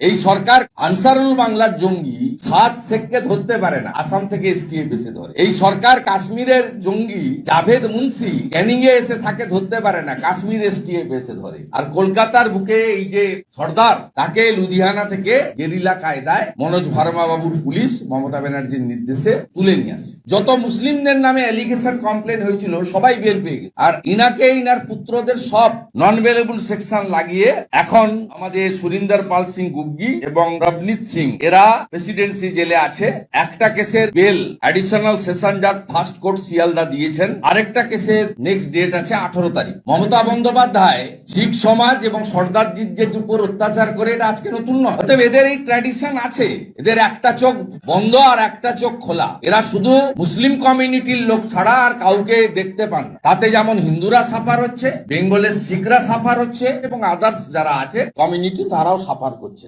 এই সরকার আনসারুল বাংলার জঙ্গি 7 শেখকে ধরতে পারে না, আসাম থেকে এসটিএফ এসে ধরে। এই সরকার কাশ্মীরের জঙ্গি জাভেদ মুন্সি ক্যানিং এ এসে থাকে ধরতে পারে না, কাশ্মীর এসটিএফ এসে ধরে। আর কলকাতার বুকে এই যে সর্দার, তাকে লুধিয়ানা থেকে গেরিলা কায়দায় মনোজ ভার্মা বাবুর পুলিশ মমতা ব্যানার্জির নির্দেশে তুলে নিয়ে আসে। যত মুসলিমদের নামে অ্যালিগেশন কমপ্লেন হয়েছিল সবাই বের পেয়ে গেছে। আর ইনাকে ইনার পুত্রদের সব নন বেলেবল সেকশন লাগিয়ে এখন আমাদের সুরিন্দর পাল সিং গুগ্গি এবং রবনীত সিং এরা প্রেসিডেন্সি জেলে আছে। একটা কেসের বেল অ্যাডিশনাল সেশন জাজ ফার্স্ট কোর্ট শিয়ালদা দিয়েছেন, আরেকটা কেসের নেক্সট ডেট আছে 18 তারিখ। মমতা বন্দ্যোপাধ্যায় শিখ সমাজ এবং সর্দারজিদের উপর অত্যাচার করে এটা আজকে নতুন নয়। অতএব এদের এই ট্র্যাডিশন আছে, এদের একটা চোখ বন্ধ আর একটা চোখ খোলা। এরা শুধু মুসলিম কমিউনিটির লোক ছাড়া আর কাউকে দেখতে পান না। তাতে যেমন হিন্দুরা সাফার হচ্ছে, বেঙ্গলের শিখরা সাফার হচ্ছে এবং আদার্স যারা আছে কমিউনিটি তারাও সাফার করছে।